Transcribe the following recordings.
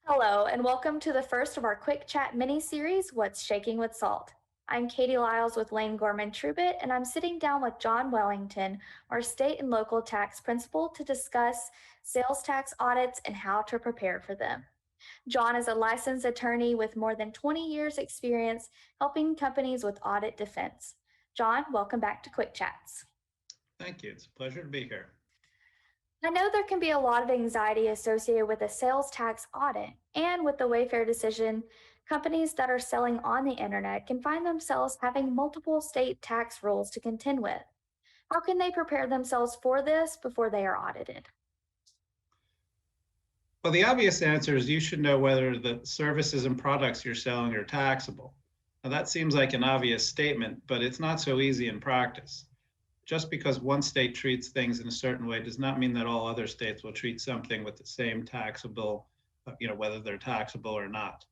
Hello, and welcome to the first of our Quick Chat mini series, What's Shaking with Salt. I'm Katie Lyles with Lane Gorman Trubitt, and I'm sitting down with Jon Wellington, our state and local tax principal, to discuss sales tax audits and how to prepare for them. Jon is a licensed attorney with more than 20 years' experience helping companies with audit defense. Jon, welcome back to Quick Chats. Thank you. It's a pleasure to be here. I know there can be a lot of anxiety associated with a sales tax audit, and with the Wayfair decision, companies that are selling on the internet can find themselves having multiple state tax rules to contend with. How can they prepare themselves for this before they are audited? Well, the obvious answer is you should know whether the services and products you're selling are taxable. Now, that seems like an obvious statement, but it's not so easy in practice. Just because one state treats things in a certain way does not mean that all other states will treat something with the same taxable, whether they're taxable or not.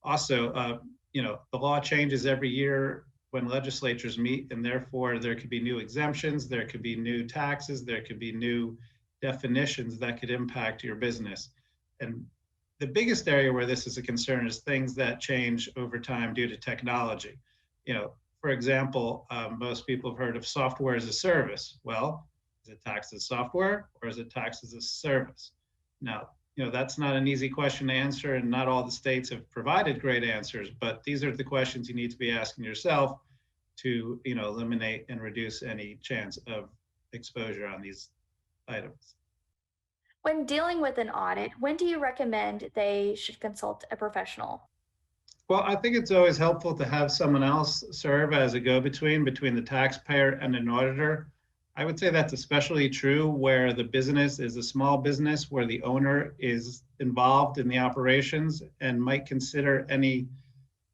Also, the law changes every year when legislatures meet, and therefore there could be new exemptions, there could be new taxes, there could be new definitions that could impact your business. And the biggest area where this is a concern is things that change over time due to technology. For example, most people have heard of software as a service. Well, is it taxed as software or is it taxed as a service? Now, that's not an easy question to answer, and not all the states have provided great answers, but these are the questions you need to be asking yourself to, eliminate and reduce any chance of exposure on these items. When dealing with an audit, when do you recommend they should consult a professional? Well, I think it's always helpful to have someone else serve as a go-between between the taxpayer and an auditor. I would say that's especially true where the business is a small business, where the owner is involved in the operations and might consider any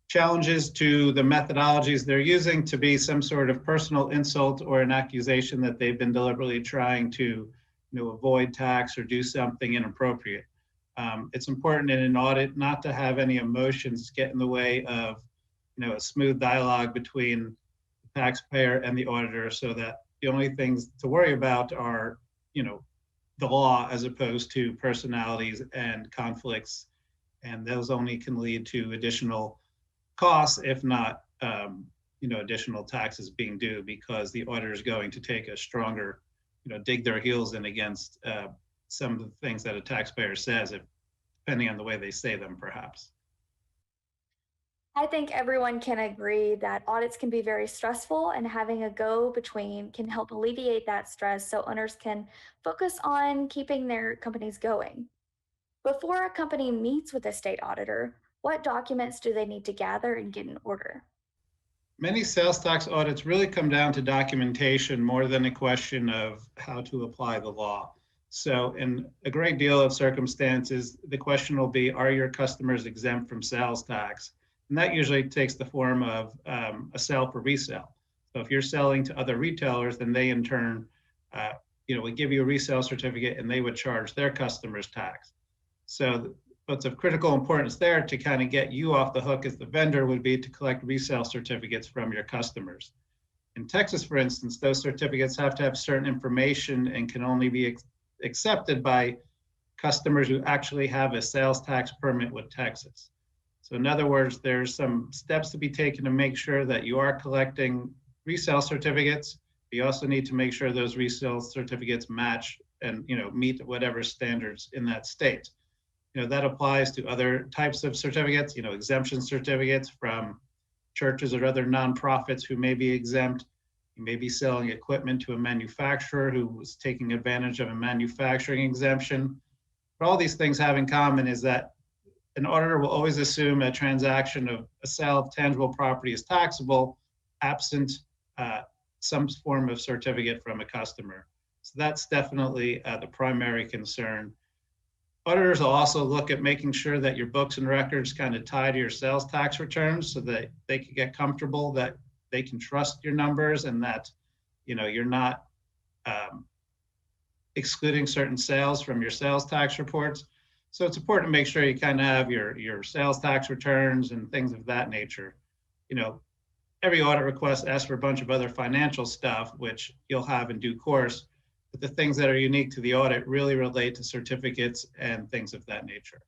challenges to the methodologies they're using to be some sort of personal insult or an accusation that they've been deliberately trying to avoid tax or do something inappropriate. It's important in an audit not to have any emotions get in the way of a smooth dialogue between the taxpayer and the auditor, so that the only things to worry about are the law as opposed to personalities and conflicts, and those only can lead to additional costs, if not additional taxes being due, because the auditor is going to take a stronger dig their heels in against some of the things that a taxpayer says, depending on the way they say them, perhaps. I think everyone can agree that audits can be very stressful, and having a go between can help alleviate that stress so owners can focus on keeping their companies going. Before a company meets with a state auditor, what documents do they need to gather and get in order? Many sales tax audits really come down to documentation more than a question of how to apply the law. So in a great deal of circumstances, the question will be, are your customers exempt from sales tax? And that usually takes the form of a sale for resale. So if you're selling to other retailers, then they in turn, would give you a resale certificate and they would charge their customers tax. So what's of critical importance there to kind of get you off the hook as the vendor would be to collect resale certificates from your customers. In Texas, for instance, those certificates have to have certain information and can only be accepted by customers who actually have a sales tax permit with Texas. So in other words, there's some steps to be taken to make sure that you are collecting resale certificates. You also need to make sure those resale certificates match and meet whatever standards in that state. That applies to other types of certificates, exemption certificates from churches or other nonprofits who may be exempt. You may be selling equipment to a manufacturer who was taking advantage of a manufacturing exemption. But all these things have in common is that an auditor will always assume a transaction of a sale of tangible property is taxable, absent some form of certificate from a customer. So that's definitely the primary concern. Auditors will also look at making sure that your books and records kind of tie to your sales tax returns so that they can get comfortable that they can trust your numbers and that you're not excluding certain sales from your sales tax reports. So it's important to make sure you kind of have your sales tax returns and things of that nature. Every audit request asks for a bunch of other financial stuff, which you'll have in due course. But the things that are unique to the audit really relate to certificates and things of that nature.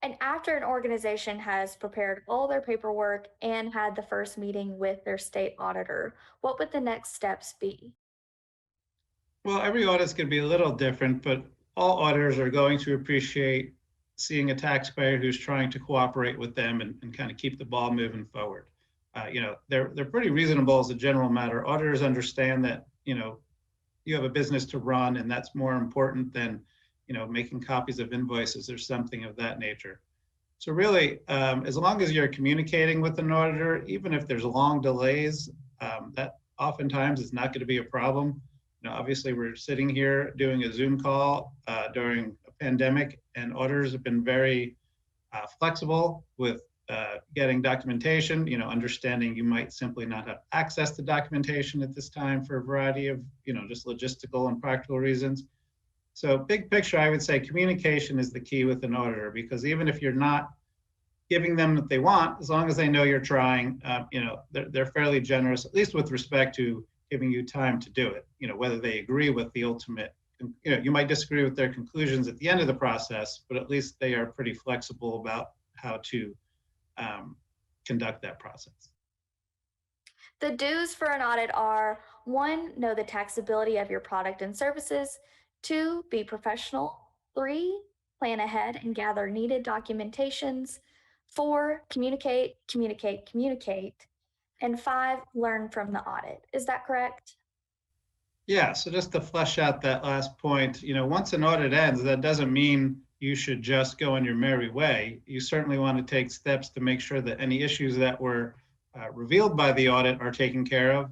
And after an organization has prepared all their paperwork and had the first meeting with their state auditor, what would the next steps be? Well, every audit's going to be a little different, but all auditors are going to appreciate seeing a taxpayer who's trying to cooperate with them and kind of keep the ball moving forward. They're pretty reasonable as a general matter. Auditors understand that you have a business to run, and that's more important than making copies of invoices or something of that nature. So really, as long as you're communicating with an auditor, even if there's long delays, that oftentimes is not going to be a problem. Obviously, we're sitting here doing a Zoom call during a pandemic, and auditors have been very flexible with getting documentation. Understanding you might simply not have access to documentation at this time for a variety of just logistical and practical reasons. So big picture, I would say communication is the key with an auditor, because even if you're not giving them what they want, as long as they know you're trying, they're fairly generous, at least with respect to giving you time to do it. Whether they agree with the ultimate, you might disagree with their conclusions at the end of the process, but at least they are pretty flexible about how to conduct that process. The do's for an audit are: one, know the taxability of your product and services; two, be professional; three, plan ahead and gather needed documentations; four, communicate, communicate, communicate; and five, learn from the audit. Is that correct? Yeah, so just to flesh out that last point, once an audit ends, that doesn't mean you should just go on your merry way. You certainly want to take steps to make sure that any issues that were revealed by the audit are taken care of.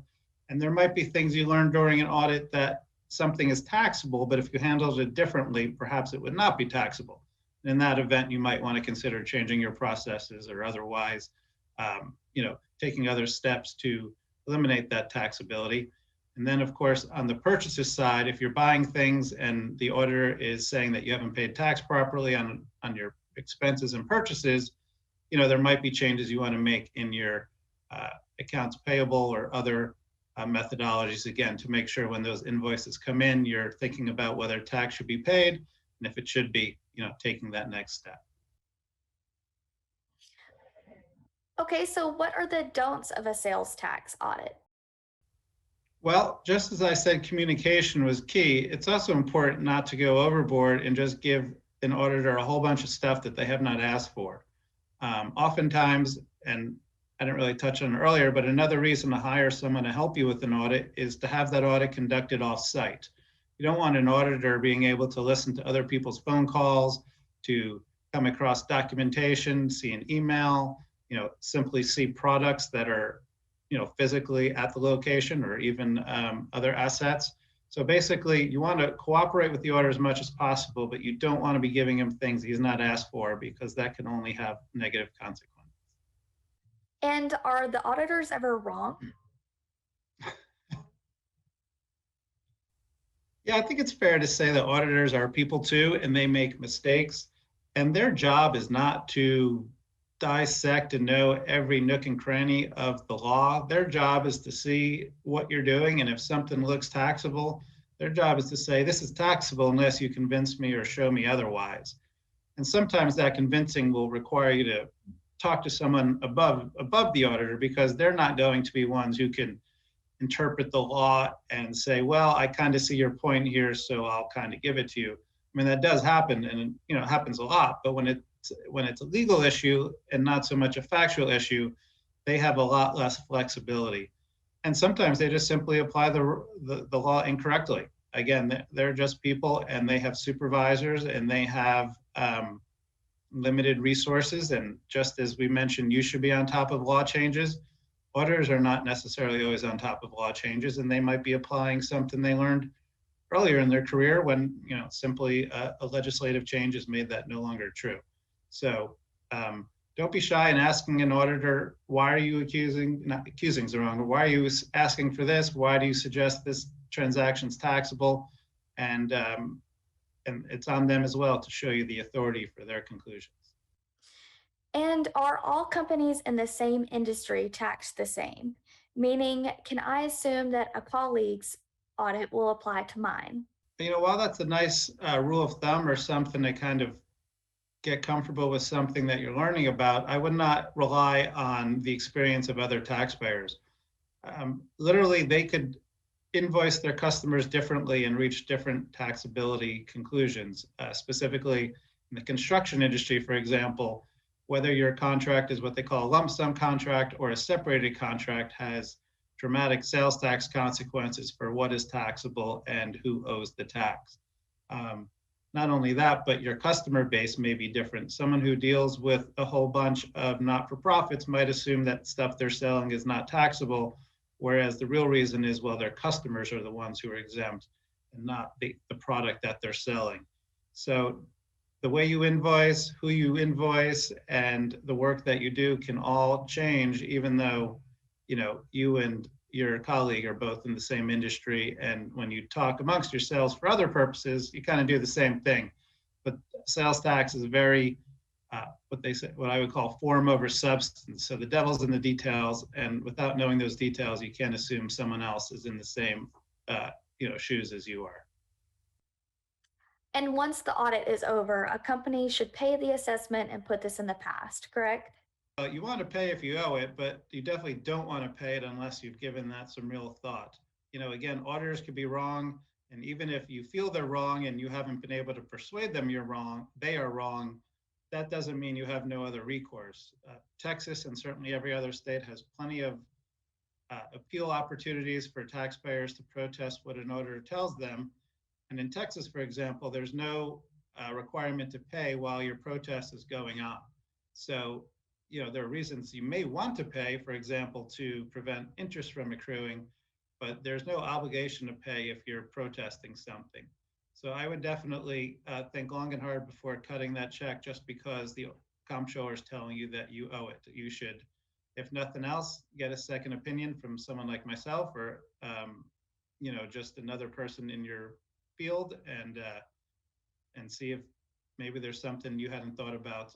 And there might be things you learned during an audit that something is taxable, but if you handled it differently, perhaps it would not be taxable. In that event, you might want to consider changing your processes or otherwise, taking other steps to eliminate that taxability. And then, of course, on the purchases side, if you're buying things and the auditor is saying that you haven't paid tax properly on your expenses and purchases, there might be changes you want to make in your accounts payable or other methodologies, again, to make sure when those invoices come in, you're thinking about whether tax should be paid, and if it should be, taking that next step. Okay, so what are the don'ts of a sales tax audit? Well, just as I said, communication was key. It's also important not to go overboard and just give an auditor a whole bunch of stuff that they have not asked for. Oftentimes, and I didn't really touch on it earlier, but another reason to hire someone to help you with an audit is to have that audit conducted off-site. You don't want an auditor being able to listen to other people's phone calls, to come across documentation, see an email, simply see products that are physically at the location, or even other assets. So basically, you want to cooperate with the auditor as much as possible, but you don't want to be giving him things he's not asked for, because that can only have negative consequences. And are the auditors ever wrong? Yeah, I think it's fair to say that auditors are people too, and they make mistakes. And their job is not to dissect and know every nook and cranny of the law. Their job is to see what you're doing. And if something looks taxable, their job is to say, this is taxable unless you convince me or show me otherwise. And sometimes that convincing will require you to talk to someone above the auditor, because they're not going to be ones who can interpret the law and say, well, I kind of see your point here, so I'll kind of give it to you. I mean, that does happen, and it happens a lot. But when it's a legal issue and not so much a factual issue, they have a lot less flexibility. And sometimes they just simply apply the law incorrectly. Again, they're just people, and they have supervisors, and they have limited resources. And just as we mentioned, you should be on top of law changes. Auditors are not necessarily always on top of law changes, and they might be applying something they learned earlier in their career when simply a legislative change has made that no longer true. So don't be shy in asking an auditor, why are you not accusing is wrong, but why are you asking for this? Why do you suggest this transaction's taxable? And it's on them as well to show you the authority for their conclusions. And are all companies in the same industry taxed the same? Meaning, can I assume that a colleague's audit will apply to mine? While that's a nice rule of thumb or something to kind of get comfortable with something that you're learning about, I would not rely on the experience of other taxpayers. Literally, they could invoice their customers differently and reach different taxability conclusions. Specifically, in the construction industry, for example, whether your contract is what they call a lump sum contract or a separated contract has dramatic sales tax consequences for what is taxable and who owes the tax. Um, Not only that, but your customer base may be different. Someone who deals with a whole bunch of not-for-profits might assume that stuff they're selling is not taxable, whereas the real reason is, well, their customers are the ones who are exempt and not the product that they're selling. So the way you invoice, who you invoice, and the work that you do can all change, even though, you and your colleague are both in the same industry. And when you talk amongst yourselves for other purposes, you kind of do the same thing. But sales tax is very, what I would call form over substance. So the devil's in the details, and without knowing those details, you can't assume someone else is in the same, shoes as you are. And once the audit is over, a company should pay the assessment and put this in the past, correct? You want to pay if you owe it, but you definitely don't want to pay it unless you've given that some real thought. Again, auditors could be wrong, and even if you feel they're wrong and you haven't been able to persuade them they are wrong, that doesn't mean you have no other recourse. Texas and certainly every other state has plenty of appeal opportunities for taxpayers to protest what an auditor tells them. And in Texas, for example, there's no requirement to pay while your protest is going on. So, there are reasons you may want to pay, for example, to prevent interest from accruing, but there's no obligation to pay if you're protesting something. So I would definitely think long and hard before cutting that check just because the comptroller is telling you that you owe it. You should, if nothing else, get a second opinion from someone like myself or, just another person in your field and see if maybe there's something you hadn't thought about,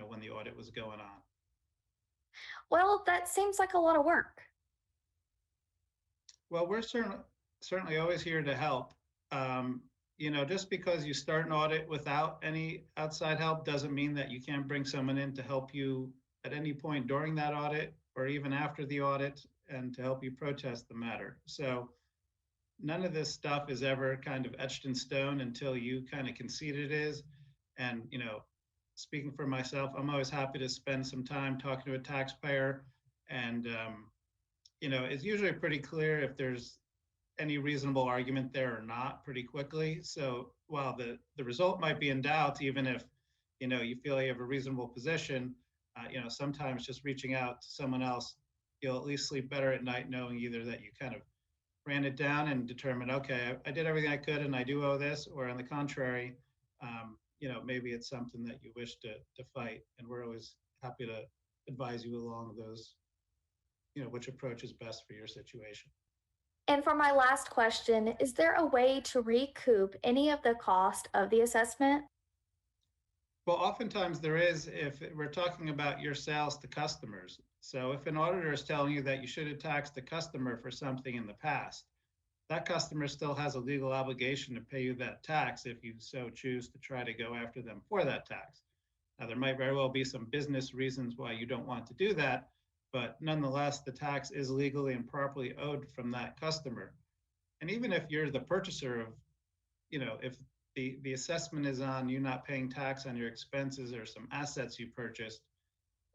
when the audit was going on. Well, that seems like a lot of work. Well, we're certainly always here to help. Just because you start an audit without any outside help doesn't mean that you can't bring someone in to help you at any point during that audit or even after the audit and to help you protest the matter. So none of this stuff is ever kind of etched in stone until you kind of concede it is. And, speaking for myself, I'm always happy to spend some time talking to a taxpayer. And, it's usually pretty clear if there's any reasonable argument there or not pretty quickly. So while the result might be in doubt, even if, you feel you have a reasonable position, sometimes just reaching out to someone else, you'll at least sleep better at night knowing either that you kind of ran it down and determined, okay, I did everything I could and I do owe this, or on the contrary, maybe it's something that you wish to fight. And we're always happy to advise you along those, which approach is best for your situation. And for my last question, is there a way to recoup any of the cost of the assessment? Well, oftentimes there is if we're talking about your sales to customers. So if an auditor is telling you that you should have taxed the customer for something in the past, that customer still has a legal obligation to pay you that tax if you so choose to try to go after them for that tax. Now, there might very well be some business reasons why you don't want to do that, but nonetheless, the tax is legally and properly owed from that customer. And even if you're the purchaser of, if the assessment is on you not paying tax on your expenses or some assets you purchased,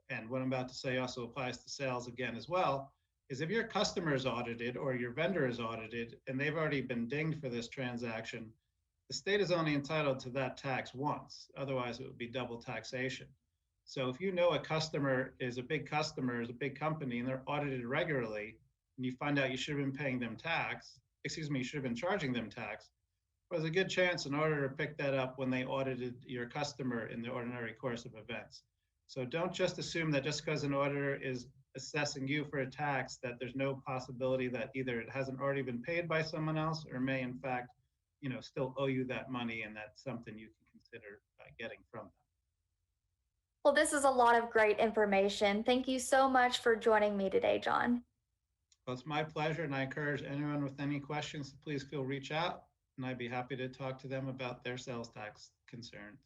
and what I'm about to say also applies to sales again as well, is if your customer is audited or your vendor is audited and they've already been dinged for this transaction, the state is only entitled to that tax once. Otherwise, it would be double taxation. So if you know a customer is a big company, and they're audited regularly, and you find out you should have been paying them tax, you should have been charging them tax, well, there's a good chance an auditor picked that up when they audited your customer in the ordinary course of events. So don't just assume that just because an auditor is assessing you for a tax that there's no possibility that either it hasn't already been paid by someone else or may in fact, still owe you that money, and that's something you can consider getting from them. Well, this is a lot of great information. Thank you so much for joining me today, Jon. Well, it's my pleasure, and I encourage anyone with any questions to please feel reach out, and I'd be happy to talk to them about their sales tax concerns.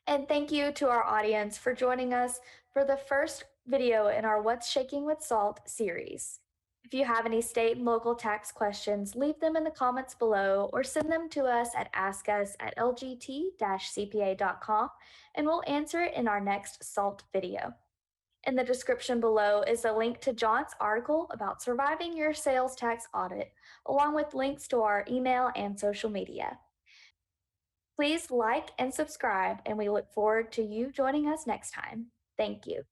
And thank you to our audience for joining us for the first video in our What's Shaking with Salt series. If you have any state and local tax questions, leave them in the comments below or send them to us at askus@lgt-cpa.com and we'll answer it in our next SALT video. In the description below is a link to John's article about surviving your sales tax audit, along with links to our email and social media. Please like and subscribe, and we look forward to you joining us next time. Thank you.